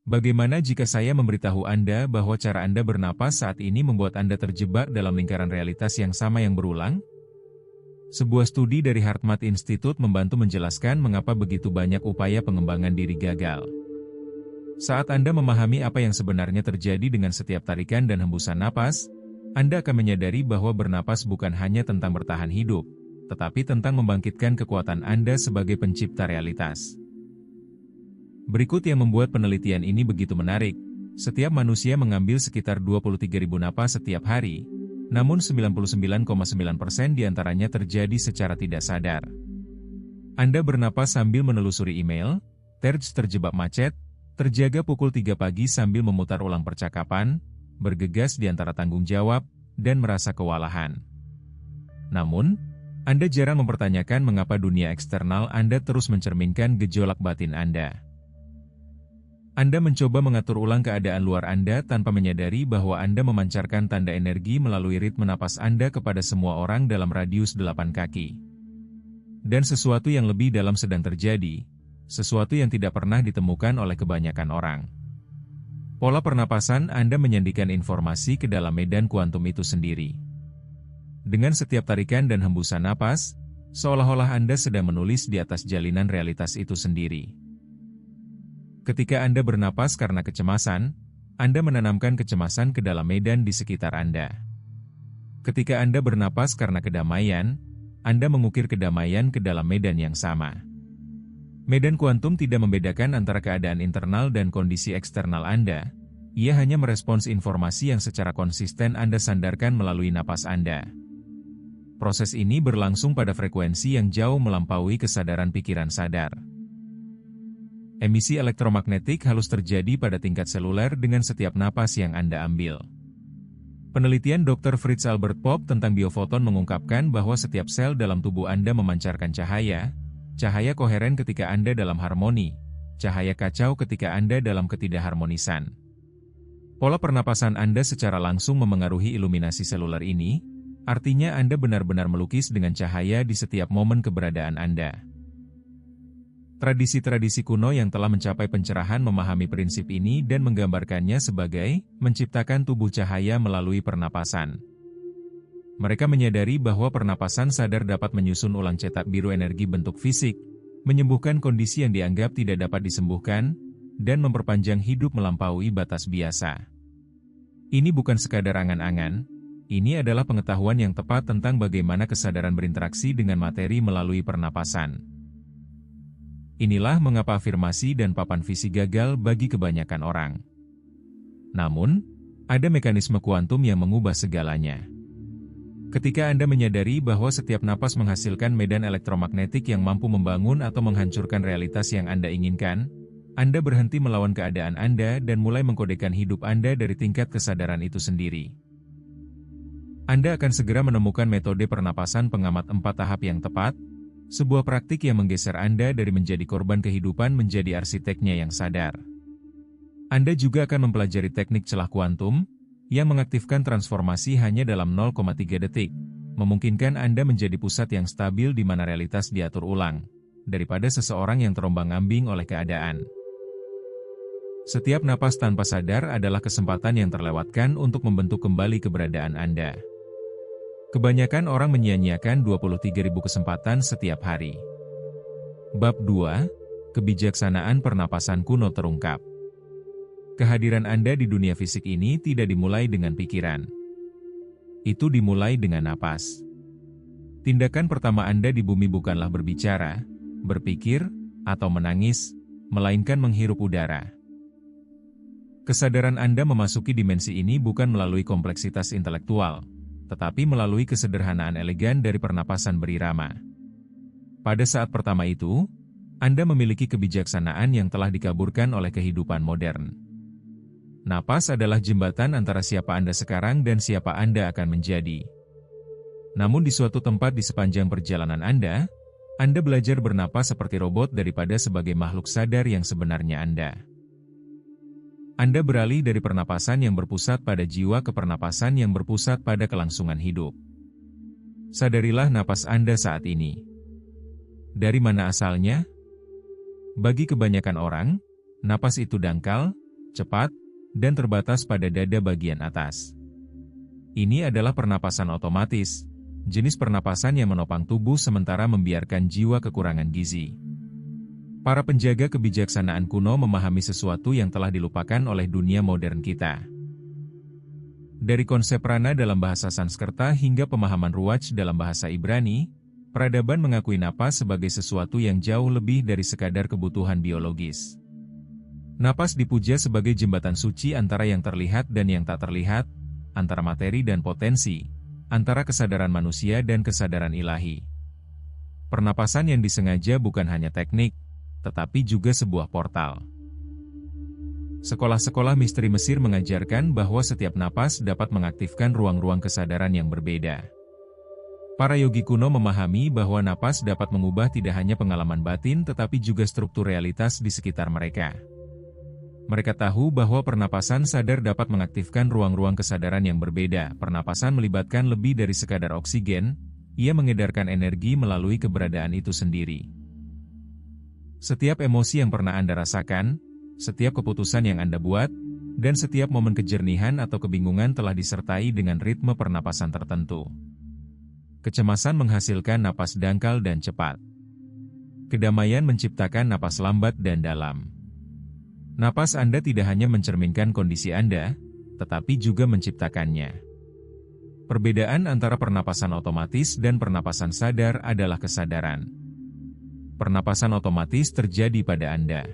Bagaimana jika saya memberitahu Anda bahwa cara Anda bernapas saat ini membuat Anda terjebak dalam lingkaran realitas yang sama yang berulang? Sebuah studi dari HeartMath Institute membantu menjelaskan mengapa begitu banyak upaya pengembangan diri gagal. Saat Anda memahami apa yang sebenarnya terjadi dengan setiap tarikan dan hembusan napas, Anda akan menyadari bahwa bernapas bukan hanya tentang bertahan hidup, tetapi tentang membangkitkan kekuatan Anda sebagai pencipta realitas. Berikut yang membuat penelitian ini begitu menarik. Setiap manusia mengambil sekitar 23.000 napas setiap hari, namun 99,9% diantaranya terjadi secara tidak sadar. Anda bernapas sambil menelusuri email, terjebak macet, terjaga pukul 3 pagi sambil memutar ulang percakapan, bergegas di antara tanggung jawab, dan merasa kewalahan. Namun, Anda jarang mempertanyakan mengapa dunia eksternal Anda terus mencerminkan gejolak batin Anda. Anda mencoba mengatur ulang keadaan luar Anda tanpa menyadari bahwa Anda memancarkan tanda energi melalui ritme napas Anda kepada semua orang dalam radius 8 kaki. Dan sesuatu yang lebih dalam sedang terjadi, sesuatu yang tidak pernah ditemukan oleh kebanyakan orang. Pola pernapasan Anda menyandikan informasi ke dalam medan kuantum itu sendiri. Dengan setiap tarikan dan hembusan napas, seolah-olah Anda sedang menulis di atas jalinan realitas itu sendiri. Ketika Anda bernapas karena kecemasan, Anda menanamkan kecemasan ke dalam medan di sekitar Anda. Ketika Anda bernapas karena kedamaian, Anda mengukir kedamaian ke dalam medan yang sama. Medan kuantum tidak membedakan antara keadaan internal dan kondisi eksternal Anda. Ia hanya merespons informasi yang secara konsisten Anda sandarkan melalui napas Anda. Proses ini berlangsung pada frekuensi yang jauh melampaui kesadaran pikiran sadar. Emisi elektromagnetik halus terjadi pada tingkat seluler dengan setiap napas yang Anda ambil. Penelitian Dr. Fritz Albert Popp tentang biofoton mengungkapkan bahwa setiap sel dalam tubuh Anda memancarkan cahaya koheren ketika Anda dalam harmoni, cahaya kacau ketika Anda dalam ketidakharmonisan. Pola pernapasan Anda secara langsung memengaruhi iluminasi seluler ini, artinya Anda benar-benar melukis dengan cahaya di setiap momen keberadaan Anda. Tradisi-tradisi kuno yang telah mencapai pencerahan memahami prinsip ini dan menggambarkannya sebagai menciptakan tubuh cahaya melalui pernapasan. Mereka menyadari bahwa pernapasan sadar dapat menyusun ulang cetak biru energi bentuk fisik, menyembuhkan kondisi yang dianggap tidak dapat disembuhkan, dan memperpanjang hidup melampaui batas biasa. Ini bukan sekadar angan-angan, ini adalah pengetahuan yang tepat tentang bagaimana kesadaran berinteraksi dengan materi melalui pernapasan. Inilah mengapa afirmasi dan papan visi gagal bagi kebanyakan orang. Namun, ada mekanisme kuantum yang mengubah segalanya. Ketika Anda menyadari bahwa setiap napas menghasilkan medan elektromagnetik yang mampu membangun atau menghancurkan realitas yang Anda inginkan, Anda berhenti melawan keadaan Anda dan mulai mengkodekan hidup Anda dari tingkat kesadaran itu sendiri. Anda akan segera menemukan metode pernapasan pengamat 4 tahap yang tepat, sebuah praktik yang menggeser Anda dari menjadi korban kehidupan menjadi arsiteknya yang sadar. Anda juga akan mempelajari teknik celah kuantum, yang mengaktifkan transformasi hanya dalam 0,3 detik, memungkinkan Anda menjadi pusat yang stabil di mana realitas diatur ulang, daripada seseorang yang terombang-ambing oleh keadaan. Setiap napas tanpa sadar adalah kesempatan yang terlewatkan untuk membentuk kembali keberadaan Anda. Kebanyakan orang menyia-nyiakan 23.000 kesempatan setiap hari. Bab 2, Kebijaksanaan Pernapasan Kuno terungkap. Kehadiran Anda di dunia fisik ini tidak dimulai dengan pikiran. Itu dimulai dengan napas. Tindakan pertama Anda di bumi bukanlah berbicara, berpikir, atau menangis, melainkan menghirup udara. Kesadaran Anda memasuki dimensi ini bukan melalui kompleksitas intelektual, tetapi melalui kesederhanaan elegan dari pernapasan berirama. Pada saat pertama itu, Anda memiliki kebijaksanaan yang telah dikaburkan oleh kehidupan modern. Napas adalah jembatan antara siapa Anda sekarang dan siapa Anda akan menjadi. Namun di suatu tempat di sepanjang perjalanan Anda belajar bernapas seperti robot daripada sebagai makhluk sadar yang sebenarnya Anda. Anda beralih dari pernapasan yang berpusat pada jiwa ke pernapasan yang berpusat pada kelangsungan hidup. Sadarilah napas Anda saat ini. Dari mana asalnya? Bagi kebanyakan orang, napas itu dangkal, cepat, dan terbatas pada dada bagian atas. Ini adalah pernapasan otomatis, jenis pernapasan yang menopang tubuh sementara membiarkan jiwa kekurangan gizi. Para penjaga kebijaksanaan kuno memahami sesuatu yang telah dilupakan oleh dunia modern kita. Dari konsep prana dalam bahasa Sanskerta hingga pemahaman ruwaj dalam bahasa Ibrani, peradaban mengakui napas sebagai sesuatu yang jauh lebih dari sekadar kebutuhan biologis. Napas dipuja sebagai jembatan suci antara yang terlihat dan yang tak terlihat, antara materi dan potensi, antara kesadaran manusia dan kesadaran ilahi. Pernapasan yang disengaja bukan hanya teknik, tetapi juga sebuah portal. Sekolah-sekolah misteri Mesir mengajarkan bahwa setiap napas dapat mengaktifkan ruang-ruang kesadaran yang berbeda. Para yogi kuno memahami bahwa napas dapat mengubah tidak hanya pengalaman batin tetapi juga struktur realitas di sekitar mereka. Mereka tahu bahwa pernapasan sadar dapat mengaktifkan ruang-ruang kesadaran yang berbeda. Pernapasan melibatkan lebih dari sekadar oksigen, ia mengedarkan energi melalui keberadaan itu sendiri. Setiap emosi yang pernah Anda rasakan, setiap keputusan yang Anda buat, dan setiap momen kejernihan atau kebingungan telah disertai dengan ritme pernapasan tertentu. Kecemasan menghasilkan napas dangkal dan cepat. Kedamaian menciptakan napas lambat dan dalam. Napas Anda tidak hanya mencerminkan kondisi Anda, tetapi juga menciptakannya. Perbedaan antara pernapasan otomatis dan pernapasan sadar adalah kesadaran. Pernapasan otomatis terjadi pada Anda.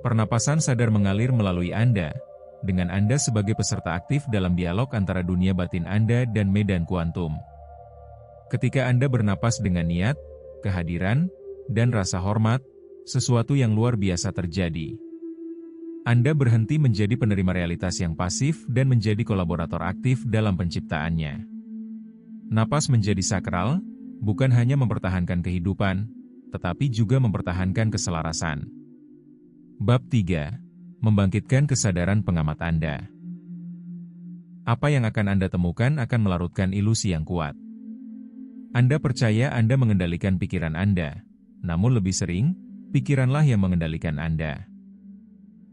Pernapasan sadar mengalir melalui Anda, dengan Anda sebagai peserta aktif dalam dialog antara dunia batin Anda dan medan kuantum. Ketika Anda bernapas dengan niat, kehadiran, dan rasa hormat, sesuatu yang luar biasa terjadi. Anda berhenti menjadi penerima realitas yang pasif dan menjadi kolaborator aktif dalam penciptaannya. Napas menjadi sakral, bukan hanya mempertahankan kehidupan, tetapi juga mempertahankan keselarasan. Bab 3. Membangkitkan kesadaran pengamat Anda. Apa yang akan Anda temukan akan melarutkan ilusi yang kuat. Anda percaya Anda mengendalikan pikiran Anda, namun lebih sering, pikiranlah yang mengendalikan Anda.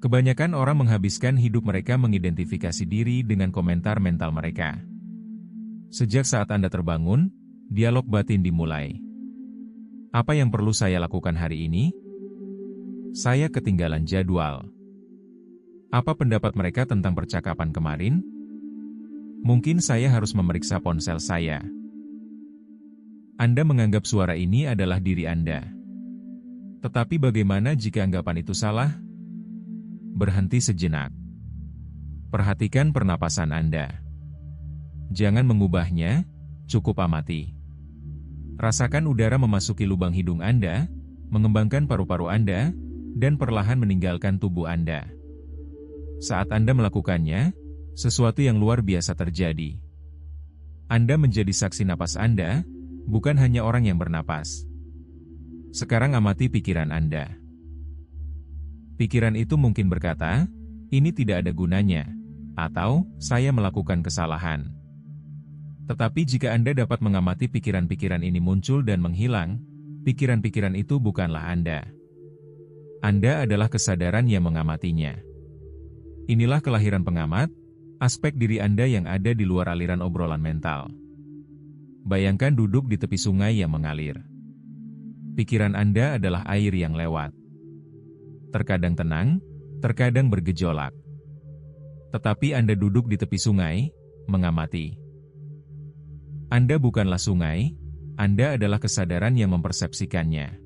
Kebanyakan orang menghabiskan hidup mereka mengidentifikasi diri dengan komentar mental mereka. Sejak saat Anda terbangun, dialog batin dimulai. Apa yang perlu saya lakukan hari ini? Saya ketinggalan jadwal. Apa pendapat mereka tentang percakapan kemarin? Mungkin saya harus memeriksa ponsel saya. Anda menganggap suara ini adalah diri Anda. Tetapi bagaimana jika anggapan itu salah? Berhenti sejenak. Perhatikan pernapasan Anda. Jangan mengubahnya, cukup amati. Rasakan udara memasuki lubang hidung Anda, mengembangkan paru-paru Anda, dan perlahan meninggalkan tubuh Anda. Saat Anda melakukannya, sesuatu yang luar biasa terjadi. Anda menjadi saksi napas Anda, bukan hanya orang yang bernapas. Sekarang amati pikiran Anda. Pikiran itu mungkin berkata, ini tidak ada gunanya, atau saya melakukan kesalahan. Tetapi jika Anda dapat mengamati pikiran-pikiran ini muncul dan menghilang, pikiran-pikiran itu bukanlah Anda. Anda adalah kesadaran yang mengamatinya. Inilah kelahiran pengamat, aspek diri Anda yang ada di luar aliran obrolan mental. Bayangkan duduk di tepi sungai yang mengalir. Pikiran Anda adalah air yang lewat. Terkadang tenang, terkadang bergejolak. Tetapi Anda duduk di tepi sungai, mengamati. Anda bukanlah sungai, Anda adalah kesadaran yang mempersepsikannya.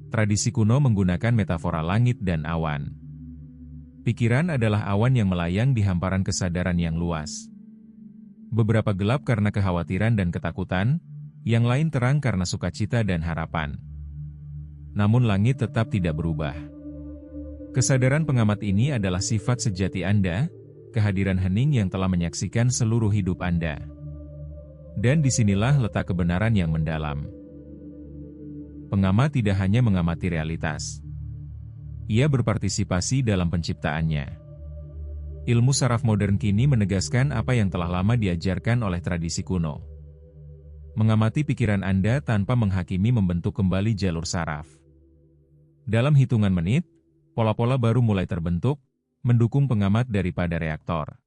Tradisi kuno menggunakan metafora langit dan awan. Pikiran adalah awan yang melayang di hamparan kesadaran yang luas. Beberapa gelap karena kekhawatiran dan ketakutan, yang lain terang karena sukacita dan harapan. Namun langit tetap tidak berubah. Kesadaran pengamat ini adalah sifat sejati Anda, kehadiran hening yang telah menyaksikan seluruh hidup Anda. Dan disinilah letak kebenaran yang mendalam. Pengamat tidak hanya mengamati realitas. Ia berpartisipasi dalam penciptaannya. Ilmu saraf modern kini menegaskan apa yang telah lama diajarkan oleh tradisi kuno. Mengamati pikiran Anda tanpa menghakimi membentuk kembali jalur saraf. Dalam hitungan menit, Pola-pola baru mulai terbentuk, mendukung pengamat daripada reaktor.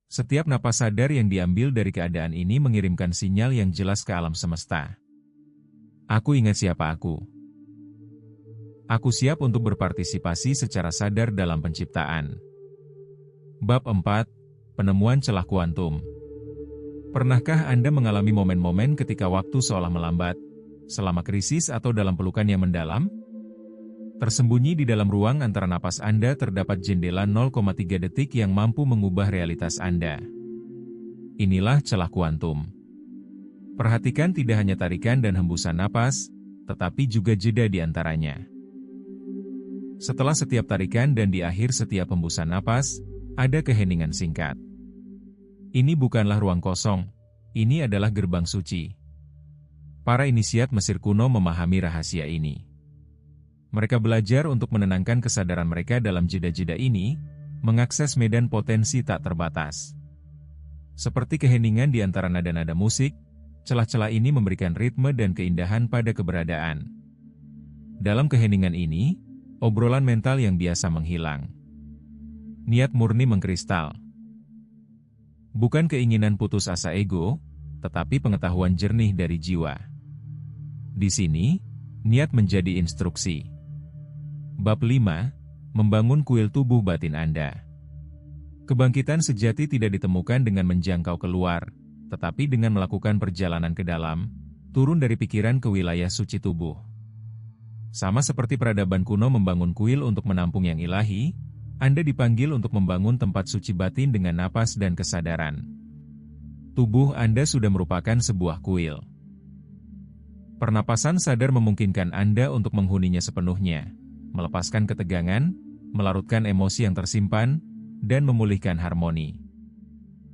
Setiap napas sadar yang diambil dari keadaan ini mengirimkan sinyal yang jelas ke alam semesta. Aku ingat siapa aku. Aku siap untuk berpartisipasi secara sadar dalam penciptaan. Bab 4. Penemuan celah kuantum. Pernahkah Anda mengalami momen-momen ketika waktu seolah melambat, selama krisis atau dalam pelukan yang mendalam? Tersembunyi di dalam ruang antara napas Anda terdapat jendela 0,3 detik yang mampu mengubah realitas Anda. Inilah celah kuantum. Perhatikan tidak hanya tarikan dan hembusan napas, tetapi juga jeda di antaranya. Setelah setiap tarikan dan di akhir setiap hembusan napas, ada keheningan singkat. Ini bukanlah ruang kosong, ini adalah gerbang suci. Para inisiat Mesir kuno memahami rahasia ini. Mereka belajar untuk menenangkan kesadaran mereka dalam jeda-jeda ini, mengakses medan potensi tak terbatas. Seperti keheningan di antara nada-nada musik, celah-celah ini memberikan ritme dan keindahan pada keberadaan. Dalam keheningan ini, obrolan mental yang biasa menghilang. Niat murni mengkristal. Bukan keinginan putus asa ego, tetapi pengetahuan jernih dari jiwa. Di sini, niat menjadi instruksi. Bab 5. Membangun kuil tubuh batin Anda. Kebangkitan sejati tidak ditemukan dengan menjangkau keluar, tetapi dengan melakukan perjalanan ke dalam, turun dari pikiran ke wilayah suci tubuh. Sama seperti peradaban kuno membangun kuil untuk menampung yang ilahi, Anda dipanggil untuk membangun tempat suci batin dengan napas dan kesadaran. Tubuh Anda sudah merupakan sebuah kuil. Pernapasan sadar memungkinkan Anda untuk menghuninya sepenuhnya, melepaskan ketegangan, melarutkan emosi yang tersimpan, dan memulihkan harmoni.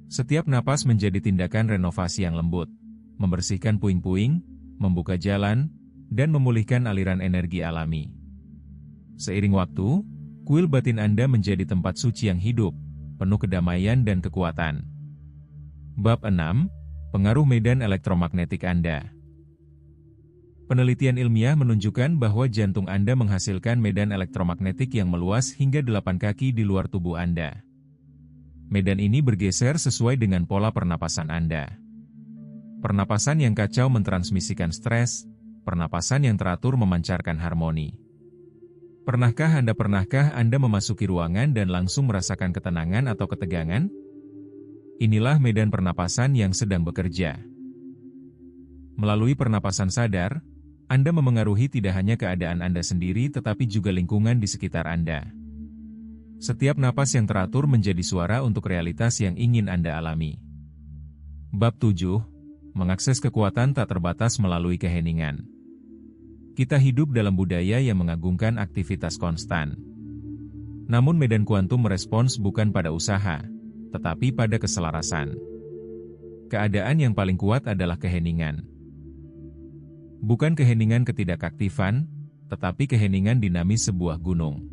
Setiap napas menjadi tindakan renovasi yang lembut, membersihkan puing-puing, membuka jalan, dan memulihkan aliran energi alami. Seiring waktu, kuil batin Anda menjadi tempat suci yang hidup, penuh kedamaian dan kekuatan. Bab 6. Pengaruh medan elektromagnetik Anda. Penelitian ilmiah menunjukkan bahwa jantung Anda menghasilkan medan elektromagnetik yang meluas hingga 8 kaki di luar tubuh Anda. Medan ini bergeser sesuai dengan pola pernapasan Anda. Pernapasan yang kacau mentransmisikan stres, pernapasan yang teratur memancarkan harmoni. Pernahkah Anda memasuki ruangan dan langsung merasakan ketenangan atau ketegangan? Inilah medan pernapasan yang sedang bekerja. Melalui pernapasan sadar, Anda memengaruhi tidak hanya keadaan Anda sendiri tetapi juga lingkungan di sekitar Anda. Setiap napas yang teratur menjadi suara untuk realitas yang ingin Anda alami. Bab 7. Mengakses kekuatan tak terbatas melalui keheningan. Kita hidup dalam budaya yang mengagungkan aktivitas konstan. Namun medan kuantum merespons bukan pada usaha, tetapi pada keselarasan. Keadaan yang paling kuat adalah keheningan. Bukan keheningan ketidakaktifan, tetapi keheningan dinamis sebuah gunung.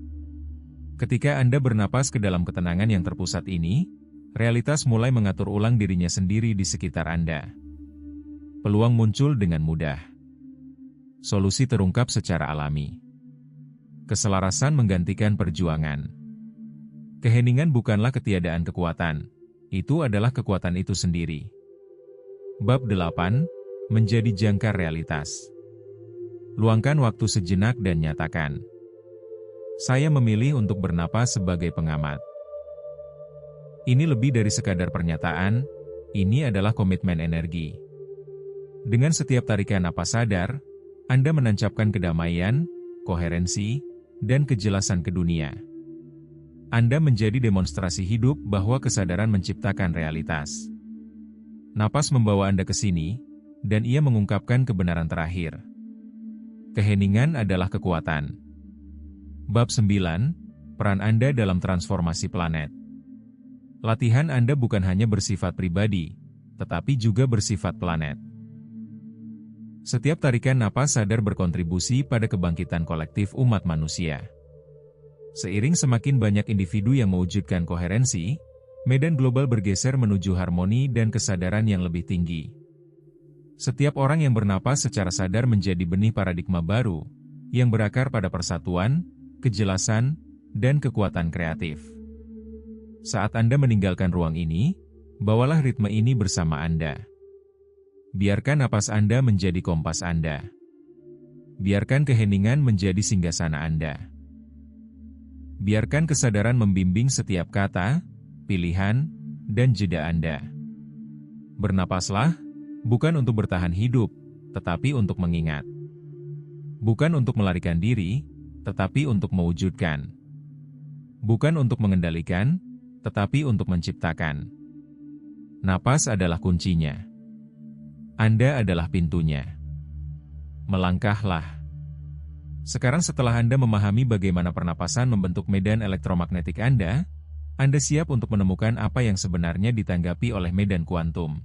Ketika Anda bernapas ke dalam ketenangan yang terpusat ini, realitas mulai mengatur ulang dirinya sendiri di sekitar Anda. Peluang muncul dengan mudah. Solusi terungkap secara alami. Keselarasan menggantikan perjuangan. Keheningan bukanlah ketiadaan kekuatan, itu adalah kekuatan itu sendiri. Bab 8. Menjadi jangkar realitas. Luangkan waktu sejenak dan nyatakan, saya memilih untuk bernapas sebagai pengamat. Ini lebih dari sekadar pernyataan, ini adalah komitmen energi. Dengan setiap tarikan napas sadar, Anda menancapkan kedamaian, koherensi, dan kejelasan ke dunia. Anda menjadi demonstrasi hidup bahwa kesadaran menciptakan realitas. Napas membawa Anda ke sini, dan ia mengungkapkan kebenaran terakhir. Keheningan adalah kekuatan. Bab 9. Peran Anda dalam transformasi planet. Latihan Anda bukan hanya bersifat pribadi, tetapi juga bersifat planet. Setiap tarikan napas sadar berkontribusi pada kebangkitan kolektif umat manusia. Seiring semakin banyak individu yang mewujudkan koherensi, medan global bergeser menuju harmoni dan kesadaran yang lebih tinggi. Setiap orang yang bernapas secara sadar menjadi benih paradigma baru, yang berakar pada persatuan, kejelasan, dan kekuatan kreatif. Saat Anda meninggalkan ruang ini, bawalah ritme ini bersama Anda. Biarkan napas Anda menjadi kompas Anda. Biarkan keheningan menjadi singgasana Anda. Biarkan kesadaran membimbing setiap kata, pilihan, dan jeda Anda. Bernapaslah, bukan untuk bertahan hidup, tetapi untuk mengingat. Bukan untuk melarikan diri, tetapi untuk mewujudkan. Bukan untuk mengendalikan, tetapi untuk menciptakan. Napas adalah kuncinya. Anda adalah pintunya. Melangkahlah. Sekarang setelah Anda memahami bagaimana pernapasan membentuk medan elektromagnetik Anda siap untuk menemukan apa yang sebenarnya ditanggapi oleh medan kuantum.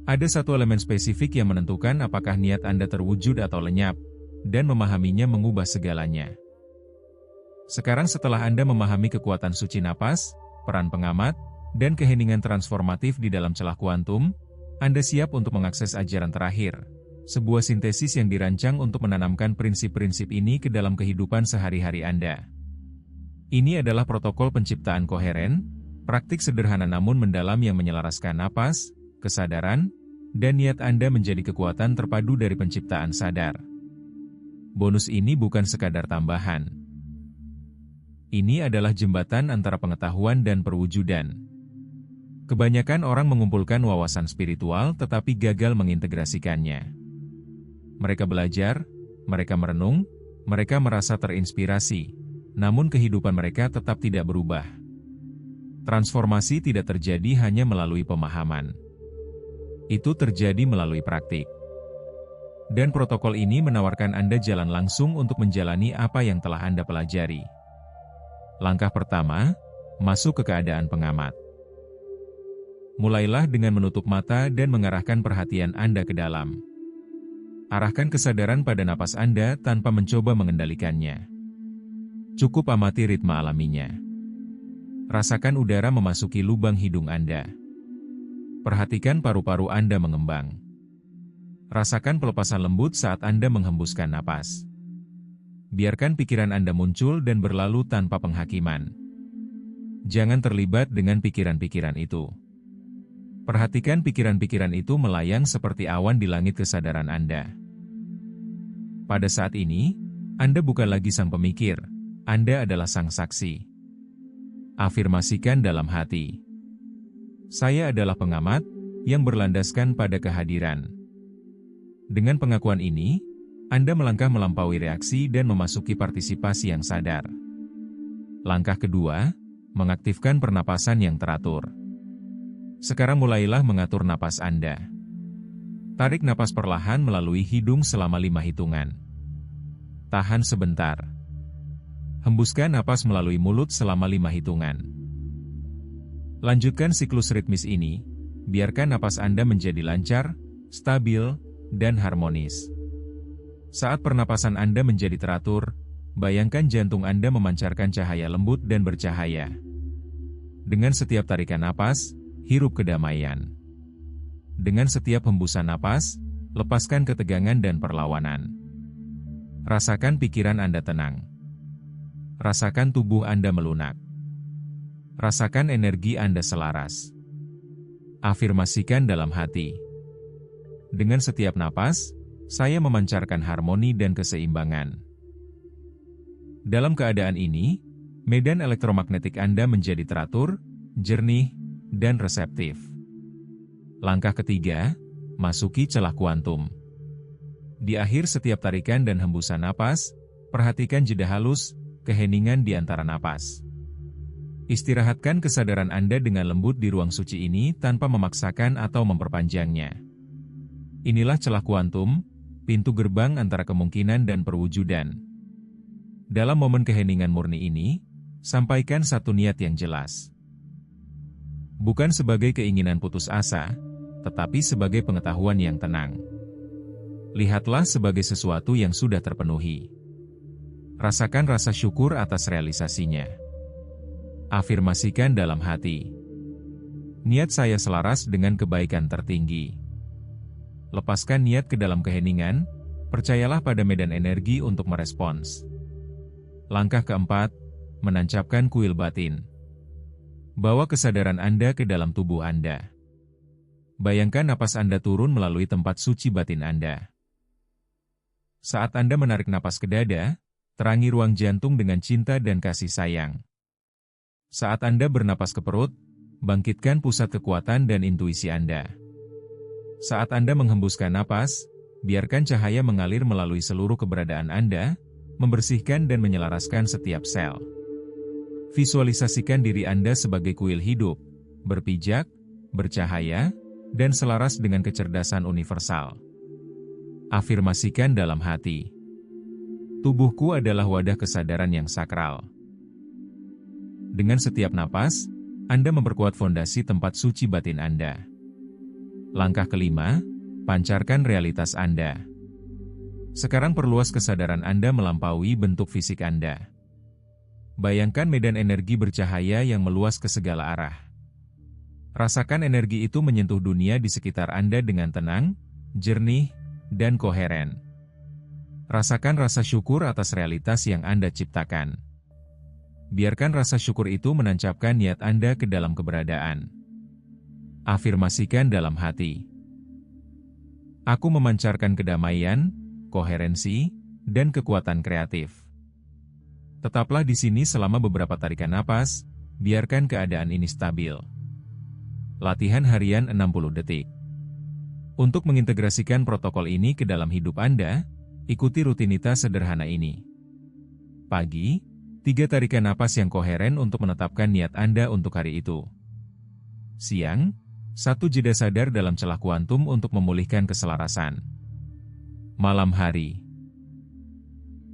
Ada satu elemen spesifik yang menentukan apakah niat Anda terwujud atau lenyap, dan memahaminya mengubah segalanya. Sekarang setelah Anda memahami kekuatan suci napas, peran pengamat, dan keheningan transformatif di dalam celah kuantum, Anda siap untuk mengakses ajaran terakhir, sebuah sintesis yang dirancang untuk menanamkan prinsip-prinsip ini ke dalam kehidupan sehari-hari Anda. Ini adalah protokol penciptaan koheren, praktik sederhana namun mendalam yang menyelaraskan napas, kesadaran, dan niat Anda menjadi kekuatan terpadu dari penciptaan sadar. Bonus ini bukan sekadar tambahan. Ini adalah jembatan antara pengetahuan dan perwujudan. Kebanyakan orang mengumpulkan wawasan spiritual tetapi gagal mengintegrasikannya. Mereka belajar, mereka merenung, mereka merasa terinspirasi, namun kehidupan mereka tetap tidak berubah. Transformasi tidak terjadi hanya melalui pemahaman. Itu terjadi melalui praktik. Dan protokol ini menawarkan Anda jalan langsung untuk menjalani apa yang telah Anda pelajari. Langkah pertama, masuk ke keadaan pengamat. Mulailah dengan menutup mata dan mengarahkan perhatian Anda ke dalam. Arahkan kesadaran pada napas Anda tanpa mencoba mengendalikannya. Cukup amati ritme alaminya. Rasakan udara memasuki lubang hidung Anda. Perhatikan paru-paru Anda mengembang. Rasakan pelepasan lembut saat Anda menghembuskan napas. Biarkan pikiran Anda muncul dan berlalu tanpa penghakiman. Jangan terlibat dengan pikiran-pikiran itu. Perhatikan pikiran-pikiran itu melayang seperti awan di langit kesadaran Anda. Pada saat ini, Anda bukan lagi sang pemikir, Anda adalah sang saksi. Afirmasikan dalam hati. Saya adalah pengamat yang berlandaskan pada kehadiran. Dengan pengakuan ini, Anda melangkah melampaui reaksi dan memasuki partisipasi yang sadar. Langkah kedua, mengaktifkan pernapasan yang teratur. Sekarang mulailah mengatur napas Anda. Tarik napas perlahan melalui hidung selama 5 hitungan. Tahan sebentar. Hembuskan napas melalui mulut selama 5 hitungan. Lanjutkan siklus ritmis ini, biarkan napas Anda menjadi lancar, stabil, dan harmonis. Saat pernapasan Anda menjadi teratur, bayangkan jantung Anda memancarkan cahaya lembut dan bercahaya. Dengan setiap tarikan napas, hirup kedamaian. Dengan setiap hembusan napas, lepaskan ketegangan dan perlawanan. Rasakan pikiran Anda tenang. Rasakan tubuh Anda melunak. Rasakan energi Anda selaras. Afirmasikan dalam hati. Dengan setiap napas, saya memancarkan harmoni dan keseimbangan. Dalam keadaan ini, medan elektromagnetik Anda menjadi teratur, jernih, dan reseptif. Langkah ketiga, masuki celah kuantum. Di akhir setiap tarikan dan hembusan napas, perhatikan jeda halus, keheningan di antara napas. Istirahatkan kesadaran Anda dengan lembut di ruang suci ini tanpa memaksakan atau memperpanjangnya. Inilah celah kuantum, pintu gerbang antara kemungkinan dan perwujudan. Dalam momen keheningan murni ini, sampaikan satu niat yang jelas. Bukan sebagai keinginan putus asa, tetapi sebagai pengetahuan yang tenang. Lihatlah sebagai sesuatu yang sudah terpenuhi. Rasakan rasa syukur atas realisasinya. Afirmasikan dalam hati. Niat saya selaras dengan kebaikan tertinggi. Lepaskan niat ke dalam keheningan, percayalah pada medan energi untuk merespons. Langkah keempat, menancapkan kuil batin. Bawa kesadaran Anda ke dalam tubuh Anda. Bayangkan napas Anda turun melalui tempat suci batin Anda. Saat Anda menarik napas ke dada, terangi ruang jantung dengan cinta dan kasih sayang. Saat Anda bernapas ke perut, bangkitkan pusat kekuatan dan intuisi Anda. Saat Anda menghembuskan napas, biarkan cahaya mengalir melalui seluruh keberadaan Anda, membersihkan dan menyelaraskan setiap sel. Visualisasikan diri Anda sebagai kuil hidup, berpijak, bercahaya, dan selaras dengan kecerdasan universal. Afirmasikan dalam hati. Tubuhku adalah wadah kesadaran yang sakral. Dengan setiap napas, Anda memperkuat fondasi tempat suci batin Anda. Langkah kelima, pancarkan realitas Anda. Sekarang perluas kesadaran Anda melampaui bentuk fisik Anda. Bayangkan medan energi bercahaya yang meluas ke segala arah. Rasakan energi itu menyentuh dunia di sekitar Anda dengan tenang, jernih, dan koheren. Rasakan rasa syukur atas realitas yang Anda ciptakan. Biarkan rasa syukur itu menancapkan niat Anda ke dalam keberadaan. Afirmasikan dalam hati. Aku memancarkan kedamaian, koherensi, dan kekuatan kreatif. Tetaplah di sini selama beberapa tarikan napas, biarkan keadaan ini stabil. Latihan harian 60 detik. Untuk mengintegrasikan protokol ini ke dalam hidup Anda, ikuti rutinitas sederhana ini. Pagi, 3 tarikan napas yang koheren untuk menetapkan niat Anda untuk hari itu. Siang, 1 jeda sadar dalam celah kuantum untuk memulihkan keselarasan. Malam hari,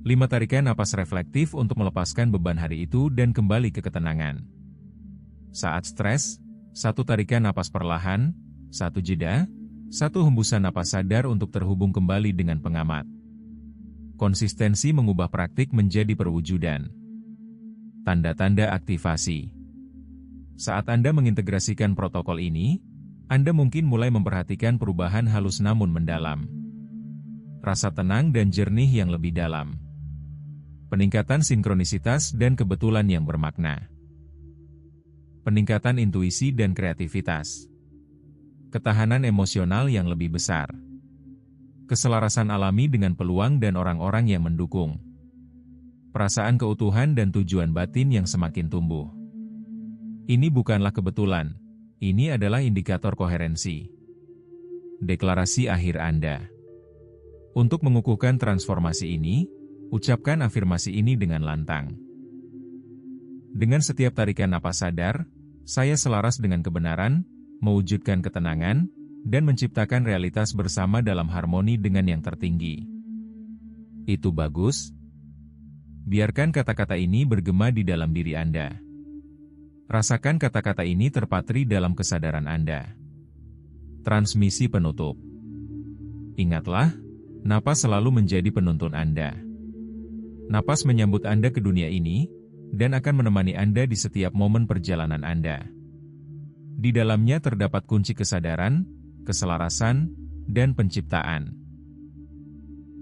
5 tarikan napas reflektif untuk melepaskan beban hari itu dan kembali ke ketenangan. Saat stres, 1 tarikan napas perlahan, 1 jeda, 1 hembusan napas sadar untuk terhubung kembali dengan pengamat. Konsistensi mengubah praktik menjadi perwujudan. Tanda-tanda aktivasi. Saat Anda mengintegrasikan protokol ini, Anda mungkin mulai memperhatikan perubahan halus namun mendalam. Rasa tenang dan jernih yang lebih dalam. Peningkatan sinkronisitas dan kebetulan yang bermakna. Peningkatan intuisi dan kreativitas. Ketahanan emosional yang lebih besar. Keselarasan alami dengan peluang dan orang-orang yang mendukung. Perasaan keutuhan dan tujuan batin yang semakin tumbuh. Ini bukanlah kebetulan, ini adalah indikator koherensi. Deklarasi akhir Anda. Untuk mengukuhkan transformasi ini, ucapkan afirmasi ini dengan lantang. Dengan setiap tarikan napas sadar, saya selaras dengan kebenaran, mewujudkan ketenangan, dan menciptakan realitas bersama dalam harmoni dengan yang tertinggi. Itu bagus. Biarkan kata-kata ini bergema di dalam diri Anda. Rasakan kata-kata ini terpatri dalam kesadaran Anda. Transmisi penutup. Ingatlah, napas selalu menjadi penuntun Anda. Napas menyambut Anda ke dunia ini, dan akan menemani Anda di setiap momen perjalanan Anda. Di dalamnya terdapat kunci kesadaran, keselarasan, dan penciptaan.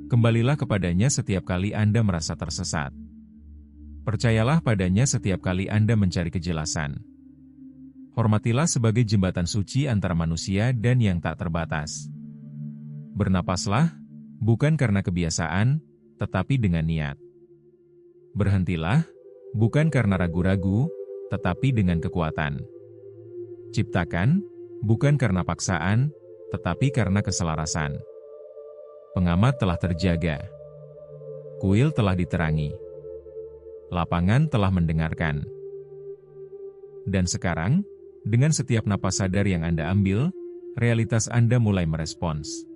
Kembalilah kepadanya setiap kali Anda merasa tersesat. Percayalah padanya setiap kali Anda mencari kejelasan. Hormatilah sebagai jembatan suci antara manusia dan yang tak terbatas. Bernapaslah, bukan karena kebiasaan, tetapi dengan niat. Berhentilah, bukan karena ragu-ragu, tetapi dengan kekuatan. Ciptakan, bukan karena paksaan, tetapi karena keselarasan. Pengamat telah terjaga. Kuil telah diterangi. Lapangan telah mendengarkan. Dan sekarang, dengan setiap napas sadar yang Anda ambil, realitas Anda mulai merespons.